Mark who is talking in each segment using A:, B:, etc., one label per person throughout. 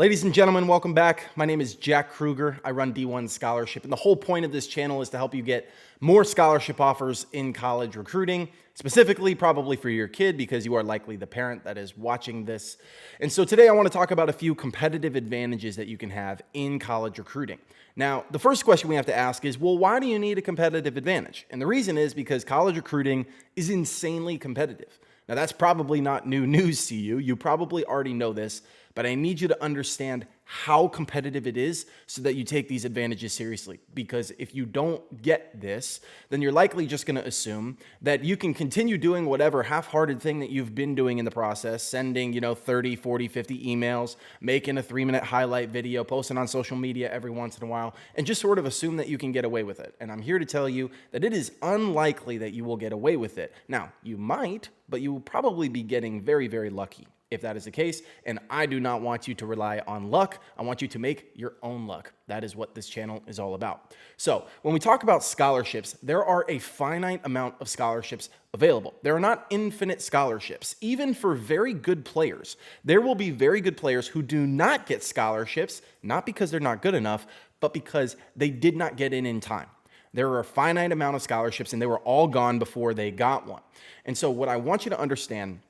A: Ladies and gentlemen, welcome back. My name is Jack Kruger. I run D1 Scholarship, and the whole point of this channel is to help you get more scholarship offers in college recruiting, specifically probably for your kid because you are likely the parent that is watching this. And so today I want to talk about a few competitive advantages that you can have in college recruiting. Now, the first question we have to ask is, well, why do you need a competitive advantage? And the reason is because college recruiting is insanely competitive. Now, that's probably not new news to you. You probably already know this, but I need you to understand how competitive it is so that you take these advantages seriously. Because if you don't get this, then you're likely just going to assume that you can continue doing whatever half-hearted thing that you've been doing in the process, sending, 30, 40, 50 emails, making a 3-minute highlight video, posting on social media every once in a while, and just sort of assume that you can get away with it. And I'm here to tell you that it is unlikely that you will get away with it. Now, you might, but you will probably be getting very, very lucky if that is the case, and I do not want you to rely on luck. I want you to make your own luck. That is what this channel is all about. So when we talk about scholarships, there are a finite amount of scholarships available. There are not infinite scholarships. Even for very good players, there will be very good players who do not get scholarships, not because they're not good enough, but because they did not get in time. There are a finite amount of scholarships, and they were all gone before they got one. And so what I want you to understand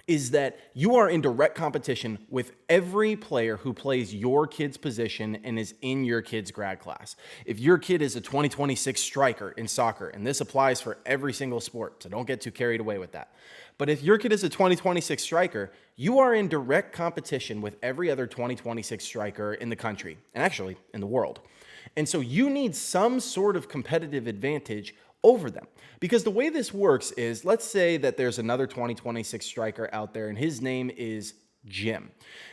A: is that you are in direct competition with every player who plays your kid's position and is in your kid's grad class. If your kid is a 2026 striker in soccer, and this applies for every single sport, so don't get too carried away with that. But if your kid is a 2026 striker, you are in direct competition with every other 2026 striker in the country, and actually in the world. And so you need some sort of competitive advantage over them. Because the way this works is, let's say that there's another 2026 striker out there and his name is Jim.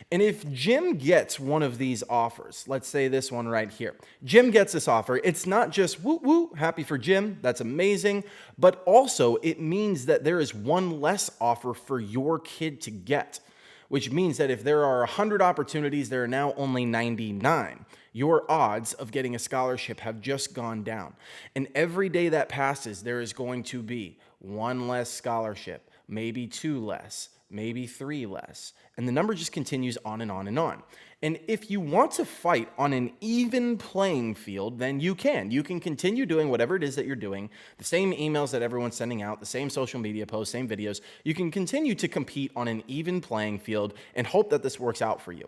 A: And if Jim gets one of these offers, let's say this one right here, Jim gets this offer, it's not just woo woo, happy for Jim, that's amazing, but also it means that there is one less offer for your kid to get, which means that if there are 100 opportunities, there are now only 99. Your odds of getting a scholarship have just gone down. And every day that passes, there is going to be one less scholarship, maybe 2 less, maybe 3 less. And the number just continues on and on and on. And if you want to fight on an even playing field, then you can. You can continue doing whatever it is that you're doing, the same emails that everyone's sending out, the same social media posts, same videos. You can continue to compete on an even playing field and hope that this works out for you.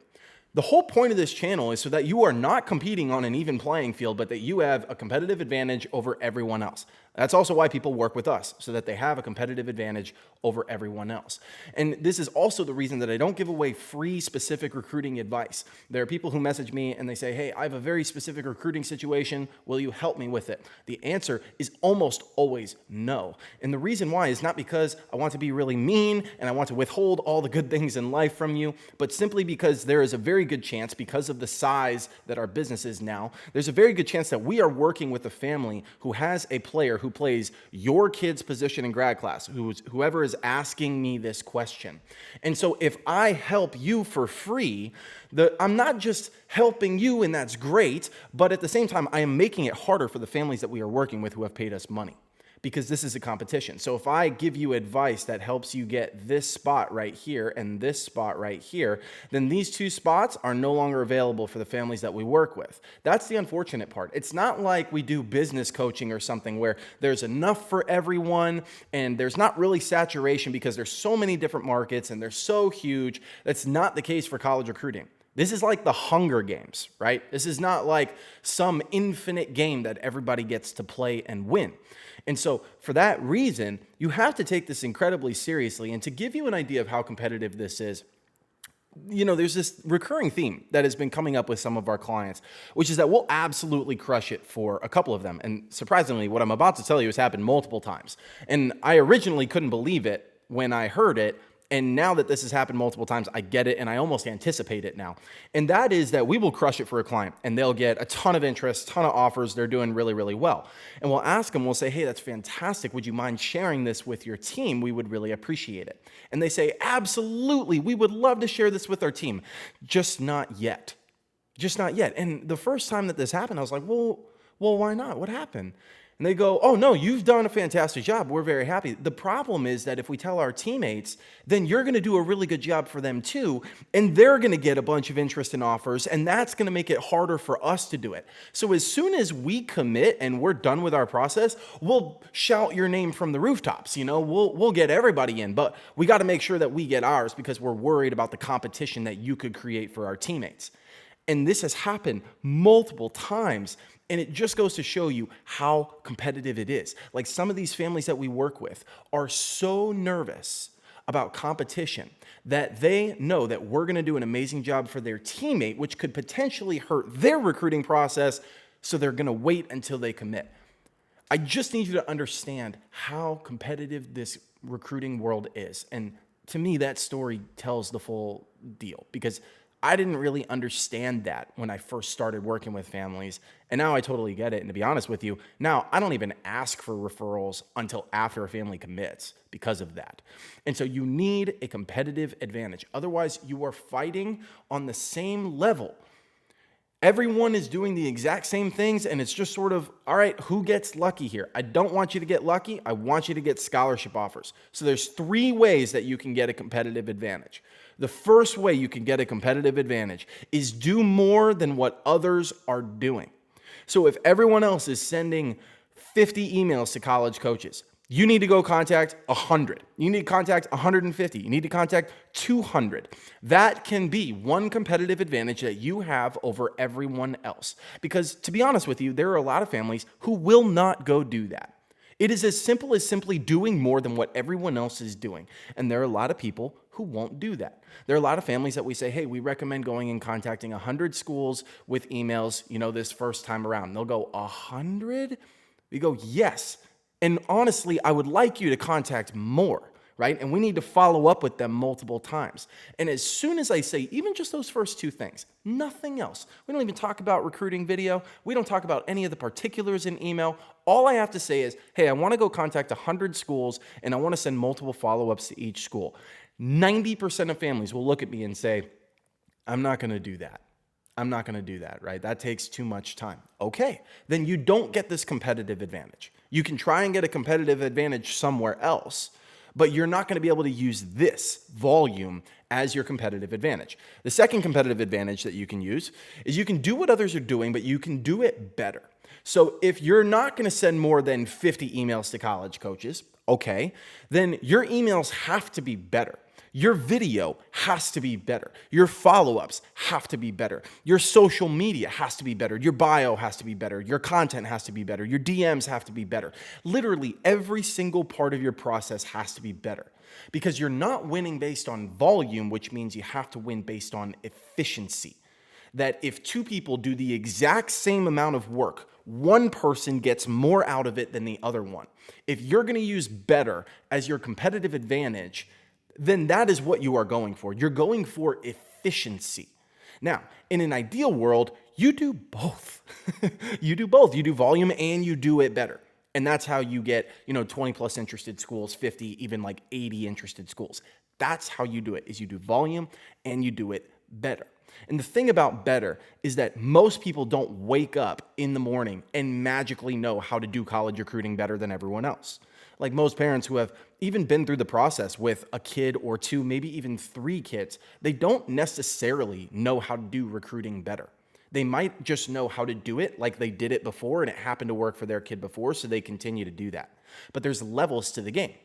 A: The whole point of this channel is so that you are not competing on an even playing field, but that you have a competitive advantage over everyone else. That's also why people work with us, so that they have a competitive advantage over everyone else. And this is also the reason that I don't give away free specific recruiting advice. There are people who message me and they say, hey, I have a very specific recruiting situation. Will you help me with it? The answer is almost always no. And the reason why is not because I want to be really mean and I want to withhold all the good things in life from you, but simply because there is a very good chance, because of the size that our business is now, there's a very good chance that we are working with a family who has a player who plays your kid's position in grad class, whoever is asking me this question. And so if I help you for free, I'm not just helping you, and that's great, but at the same time, I am making it harder for the families that we are working with who have paid us money, because this is a competition. So if I give you advice that helps you get this spot right here and this spot right here, then these 2 spots are no longer available for the families that we work with. That's the unfortunate part. It's not like we do business coaching or something where there's enough for everyone and there's not really saturation because there's so many different markets and they're so huge. That's not the case for college recruiting. This is like the Hunger Games, right? This is not like some infinite game that everybody gets to play and win. And so for that reason, you have to take this incredibly seriously. And to give you an idea of how competitive this is, there's this recurring theme that has been coming up with some of our clients, which is that we'll absolutely crush it for a couple of them. And surprisingly, what I'm about to tell you has happened multiple times. And I originally couldn't believe it when I heard it. And now that this has happened multiple times, I get it and I almost anticipate it now. And that is that we will crush it for a client and they'll get a ton of interest, ton of offers. They're doing really, really well. And we'll ask them, we'll say, hey, that's fantastic. Would you mind sharing this with your team? We would really appreciate it. And they say, absolutely. We would love to share this with our team. Just not yet. Just not yet. And the first time that this happened, I was like, well, why not? What happened? And they go, oh, no, you've done a fantastic job. We're very happy. The problem is that if we tell our teammates, then you're going to do a really good job for them too. And they're going to get a bunch of interest and offers. And that's going to make it harder for us to do it. So as soon as we commit and we're done with our process, we'll shout your name from the rooftops. We'll get everybody in. But we got to make sure that we get ours because we're worried about the competition that you could create for our teammates. And this has happened multiple times. And it just goes to show you how competitive it is. Like some of these families that we work with are so nervous about competition that they know that we're going to do an amazing job for their teammate, which could potentially hurt their recruiting process. So they're going to wait until they commit. I just need you to understand how competitive this recruiting world is. And to me, that story tells the full deal because I didn't really understand that when I first started working with families, and now I totally get it. And to be honest with you, now I don't even ask for referrals until after a family commits because of that. And so you need a competitive advantage. Otherwise, you are fighting on the same level. Everyone is doing the exact same things, and it's just sort of, all right, who gets lucky here? I don't want you to get lucky. I want you to get scholarship offers. So there's 3 ways that you can get a competitive advantage. The first way you can get a competitive advantage is do more than what others are doing. So if everyone else is sending 50 emails to college coaches, you need to go contact 100. You need to contact 150. You need to contact 200. That can be one competitive advantage that you have over everyone else. Because to be honest with you, there are a lot of families who will not go do that. It is as simple as simply doing more than what everyone else is doing. And there are a lot of people who won't do that. There are a lot of families that we say, hey, we recommend going and contacting 100 schools with emails, this first time around. And they'll go, 100? We go, yes. And honestly, I would like you to contact more, right? And we need to follow up with them multiple times. And as soon as I say, even just those first 2 things, nothing else. We don't even talk about recruiting video. We don't talk about any of the particulars in email. All I have to say is, hey, I want to go contact 100 schools and I want to send multiple follow-ups to each school. 90% of families will look at me and say, I'm not going to do that. I'm not going to do that, right? That takes too much time. Okay, then you don't get this competitive advantage. You can try and get a competitive advantage somewhere else, but you're not going to be able to use this volume as your competitive advantage. The second competitive advantage that you can use is you can do what others are doing, but you can do it better. So if you're not going to send more than 50 emails to college coaches, okay, then your emails have to be better. Your video has to be better. Your follow-ups have to be better. Your social media has to be better. Your bio has to be better. Your content has to be better. Your DMs have to be better. Literally every single part of your process has to be better because you're not winning based on volume, which means you have to win based on efficiency. That if 2 people do the exact same amount of work, one person gets more out of it than the other one. If you're going to use better as your competitive advantage, then that is what you are going for. You're going for efficiency. Now, in an ideal world, you do both. You do both. You do volume and you do it better. And that's how you get, 20 plus interested schools, 50, even like 80 interested schools. That's how you do it, is you do volume and you do it better. And the thing about better is that most people don't wake up in the morning and magically know how to do college recruiting better than everyone else. Like most parents who have even been through the process with a kid or 2, maybe even 3 kids, they don't necessarily know how to do recruiting better. They might just know how to do it like they did it before and it happened to work for their kid before, so they continue to do that. But there's levels to the game.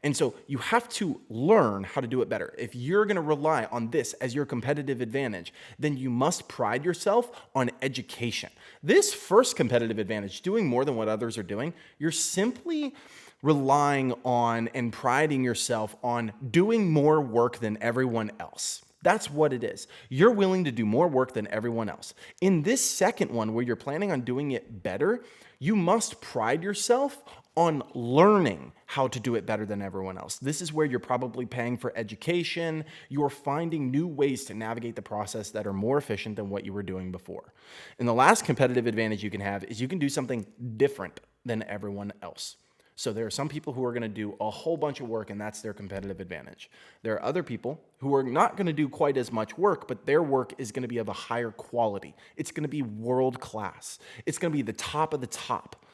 A: And so you have to learn how to do it better. If you're going to rely on this as your competitive advantage, then you must pride yourself on education. This first competitive advantage, doing more than what others are doing, you're simply relying on and priding yourself on doing more work than everyone else. That's what it is. You're willing to do more work than everyone else. In this second one, where you're planning on doing it better, you must pride yourself on learning how to do it better than everyone else. This is where you're probably paying for education. You're finding new ways to navigate the process that are more efficient than what you were doing before. And the last competitive advantage you can have is you can do something different than everyone else. So there are some people who are going to do a whole bunch of work, and that's their competitive advantage. There are other people who are not going to do quite as much work, but their work is going to be of a higher quality. It's going to be world class. It's going to be the top of the top.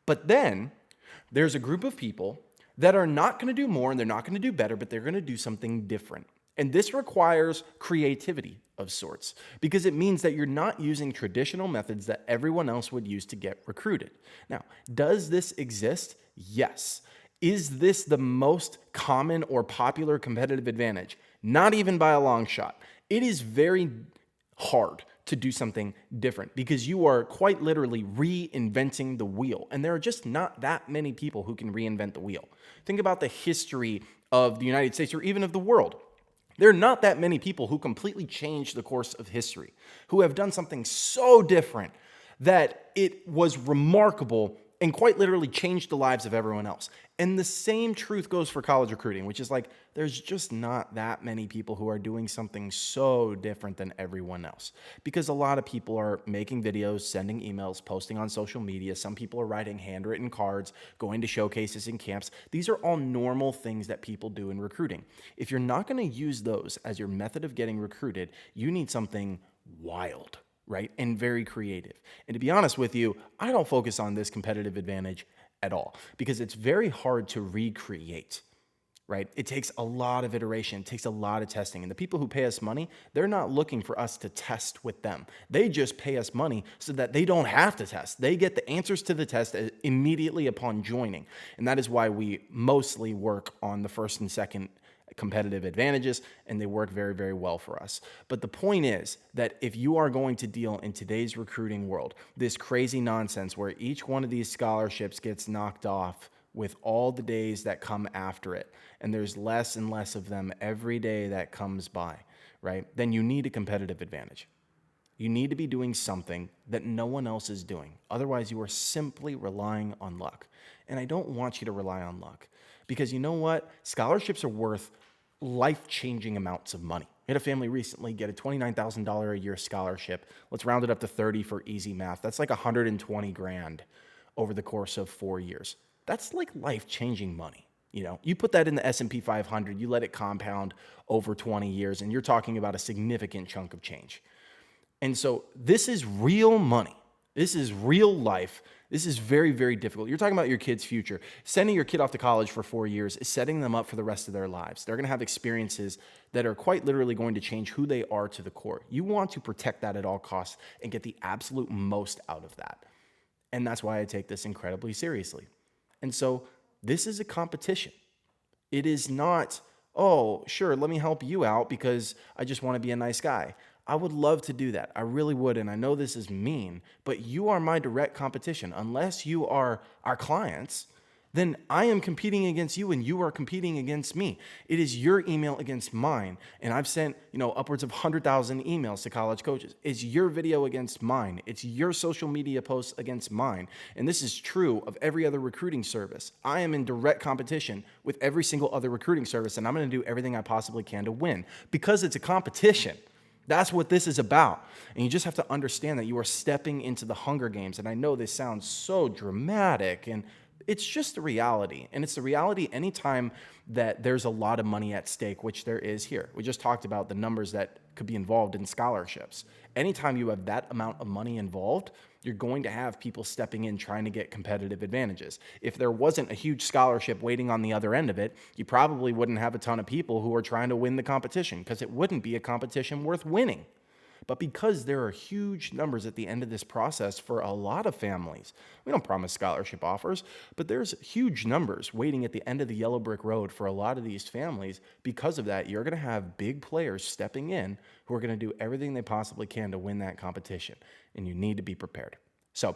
A: But then there's a group of people that are not going to do more and they're not going to do better, but they're going to do something different. And this requires creativity of sorts because it means that you're not using traditional methods that everyone else would use to get recruited. Now, does this exist? Yes. Is this the most common or popular competitive advantage? Not even by a long shot. It is very hard to do something different because you are quite literally reinventing the wheel. And there are just not that many people who can reinvent the wheel. Think about the history of the United States or even of the world. There are not that many people who completely changed the course of history, who have done something so different that it was remarkable and quite literally changed the lives of everyone else. And the same truth goes for college recruiting, which is like, there's just not that many people who are doing something so different than everyone else. Because a lot of people are making videos, sending emails, posting on social media. Some people are writing handwritten cards, going to showcases and camps. These are all normal things that people do in recruiting. If you're not going to use those as your method of getting recruited, you need something wild, right? And very creative. And to be honest with you, I don't focus on this competitive advantage at all because it's very hard to recreate, right? It takes a lot of iteration, it takes a lot of testing. And the people who pay us money, they're not looking for us to test with them. They just pay us money so that they don't have to test. They get the answers to the test immediately upon joining. And that is why we mostly work on the first and second competitive advantages, and they work very, very well for us. But the point is that if you are going to deal in today's recruiting world, this crazy nonsense where each one of these scholarships gets knocked off with all the days that come after it, and there's less and less of them every day that comes by, right? Then you need a competitive advantage. You need to be doing something that no one else is doing. Otherwise, you are simply relying on luck. And I don't want you to rely on luck because you know what? Scholarships are worth life-changing amounts of money. We had a family recently get a $29,000 a year scholarship. Let's round it up to 30 for easy math. That's like 120 grand over the course of 4 years. That's like life-changing money. You know, you put that in the S&P 500, you let it compound over 20 years, and you're talking about a significant chunk of change. And so this is real money. This is real life. This is very, very difficult. You're talking about your kid's future. Sending your kid off to college for 4 years is setting them up for the rest of their lives. They're going to have experiences that are quite literally going to change who they are to the core. You want to protect that at all costs and get the absolute most out of that. And that's why I take this incredibly seriously. And so this is a competition. It is not, oh, sure, let me help you out because I just want to be a nice guy. I would love to do that. I really would. And I know this is mean, but you are my direct competition. Unless you are our clients, then I am competing against you and you are competing against me. It is your email against mine. And I've sent, upwards of 100,000 emails to college coaches. It's your video against mine. It's your social media posts against mine. And this is true of every other recruiting service. I am in direct competition with every single other recruiting service, and I'm going to do everything I possibly can to win because it's a competition. That's what this is about. And you just have to understand that you are stepping into the Hunger Games. And I know this sounds so dramatic, and it's just the reality. And it's the reality anytime that there's a lot of money at stake, which there is here. We just talked about the numbers that could be involved in scholarships. Anytime you have that amount of money involved, you're going to have people stepping in trying to get competitive advantages. If there wasn't a huge scholarship waiting on the other end of it, you probably wouldn't have a ton of people who are trying to win the competition because it wouldn't be a competition worth winning. But because there are huge numbers at the end of this process for a lot of families, we don't promise scholarship offers, but there's huge numbers waiting at the end of the yellow brick road for a lot of these families. Because of that, you're going to have big players stepping in who are going to do everything they possibly can to win that competition, and you need to be prepared. So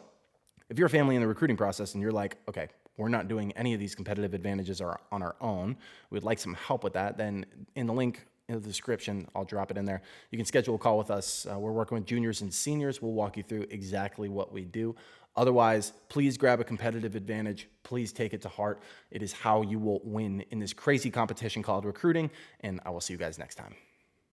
A: if you're a family in the recruiting process and you're like, okay, we're not doing any of these competitive advantages on our own, we'd like some help with that, then in the link in the description, I'll drop it in there. You can schedule a call with us. We're working with juniors and seniors. We'll walk you through exactly what we do. Otherwise, please grab a competitive advantage. Please take it to heart. It is how you will win in this crazy competition called recruiting, and I will see you guys next time.